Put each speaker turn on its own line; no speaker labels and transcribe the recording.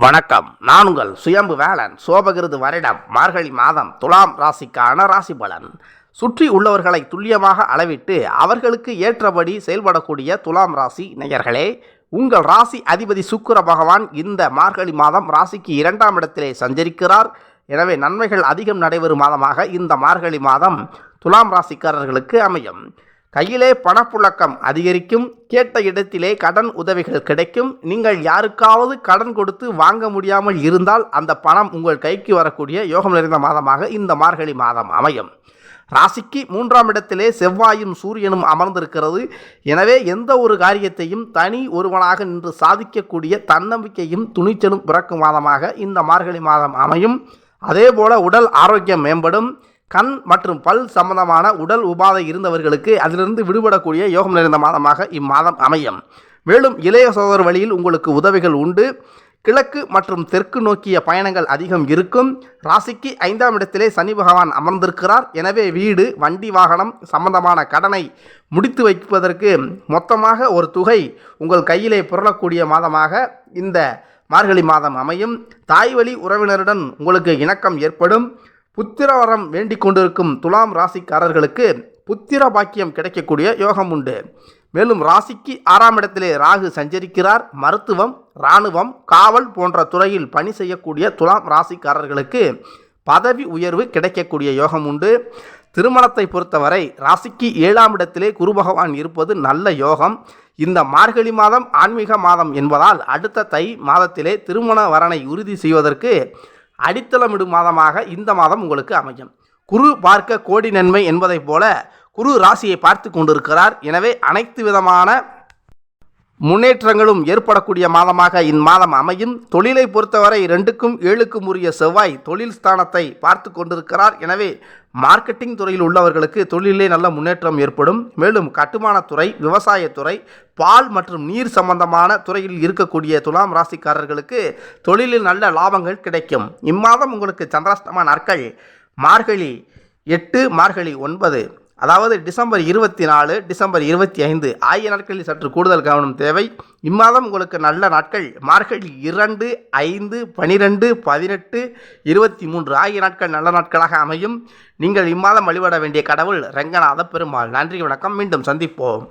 வணக்கம். நான் உங்கள் சுயம்பு வேளன். சோபகிருது வருடம் மார்கழி மாதம் துலாம் ராசிக்கான ராசி பலன். சுற்றி உள்ளவர்களை துல்லியமாக அளவிட்டு அவர்களுக்கு ஏற்றபடி செயல்படக்கூடிய துலாம் ராசி நேயர்களே, உங்கள் ராசி அதிபதி சுக்கிர பகவான் இந்த மார்கழி மாதம் ராசிக்கு 2ஆம் இடத்திலே சஞ்சரிக்கிறார். எனவே நன்மைகள் அதிகம் நடைபெறும் மாதமாக இந்த மார்கழி மாதம் துலாம் ராசிக்காரர்களுக்கு அமையும். கையிலே பணப்புழக்கம் அதிகரிக்கும். கேட்ட இடத்திலே கடன் உதவிகள் கிடைக்கும். நீங்கள் யாருக்காவது கடன் கொடுத்து வாங்க முடியாமல் இருந்தால் அந்த பணம் உங்கள் கைக்கு வரக்கூடிய யோகம் நிறைந்த மாதமாக இந்த மார்கழி மாதம் அமையும். ராசிக்கு 3ஆம் இடத்திலே செவ்வாயும் சூரியனும் அமர்ந்திருக்கிறது. எனவே எந்த ஒரு காரியத்தையும் தனி ஒருவனாக நின்று சாதிக்கக்கூடிய தன்னம்பிக்கையும் துணிச்சலும் பிறக்கும் மாதமாக இந்த மார்கழி மாதம் அமையும். அதேபோல உடல் ஆரோக்கியம் மேம்படும். கண் மற்றும் பல் சம்பந்தமான உடல் உபாதை இருந்தவர்களுக்கு அதிலிருந்து விடுபடக்கூடிய யோகம் நிறைந்த மாதமாக இம்மாதம் அமையும். மேலும் இளைய சகோதர வழியில் உங்களுக்கு உதவிகள் உண்டு. கிழக்கு மற்றும் தெற்கு நோக்கிய பயணங்கள் அதிகம் இருக்கும். ராசிக்கு 5ஆம் இடத்திலே சனி பகவான் அமர்ந்திருக்கிறார். எனவே வீடு, வண்டி, வாகனம் சம்பந்தமான கடனை முடித்து வைப்பதற்கு மொத்தமாக ஒரு தொகை உங்கள் கையிலே புரளக்கூடிய மாதமாக இந்த மார்கழி மாதம் அமையும். தாய் வழி உறவினருடன் உங்களுக்கு இணக்கம் ஏற்படும். புத்திரவரம் வேண்டிக் கொண்டிருக்கும் துலாம் ராசிக்காரர்களுக்கு புத்திர பாக்கியம் கிடைக்கக்கூடிய யோகம் உண்டு. மேலும் ராசிக்கு 6ஆம் இடத்திலே ராகு சஞ்சரிக்கிறார். மருத்துவம், இராணுவம், காவல் போன்ற துறையில் பணி செய்யக்கூடிய துலாம் ராசிக்காரர்களுக்கு பதவி உயர்வு கிடைக்கக்கூடிய யோகம் உண்டு. திருமணத்தை பொறுத்தவரை ராசிக்கு 7ஆம் இடத்திலே குரு பகவான் இருப்பது நல்ல யோகம். இந்த மார்கழி மாதம் ஆன்மீக மாதம் என்பதால் அடுத்த தை மாதத்திலே திருமண வரனை உறுதி செய்வதற்கு அடித்தளமிடும் மாதமாக இந்த மாதம் உங்களுக்கு அமையும். குரு பார்க்க கோடி நன்மை என்பதைப் போல குரு ராசியை பார்த்து கொண்டிருக்கிறார். எனவே அனைத்து விதமான முன்னேற்றங்களும் ஏற்படக்கூடிய மாதமாக இம்மாதம் அமையும். தொழிலை பொறுத்தவரை 2க்கும் 7க்கும் உரிய செவ்வாய் தொழில் ஸ்தானத்தை பார்த்து கொண்டிருக்கிறார். எனவே மார்க்கெட்டிங் துறையில் உள்ளவர்களுக்கு தொழிலே நல்ல முன்னேற்றம் ஏற்படும். மேலும் கட்டுமானத்துறை, விவசாயத்துறை, பால் மற்றும் நீர் சம்பந்தமான துறையில் இருக்கக்கூடிய துலாம் ராசிக்காரர்களுக்கு தொழிலில் நல்ல லாபங்கள் கிடைக்கும். இம்மாதம் உங்களுக்கு சந்திராஷ்டம நாட்கள் மார்கழி 8, மார்கழி 9, அதாவது டிசம்பர் 24, டிசம்பர் 25 ஆகிய நாட்களில் சற்று கூடுதல் கவனம் தேவை. இம்மாதம் உங்களுக்கு நல்ல நாட்கள் மார்கழி 2, 5, 12, 18, 23 ஆகிய நாட்கள் நல்ல நாட்களாக அமையும். நீங்கள் இம்மாதம் வழிபட வேண்டிய கடவுள் ரங்கநாத பெருமாள். நன்றி, வணக்கம். மீண்டும் சந்திப்போம்.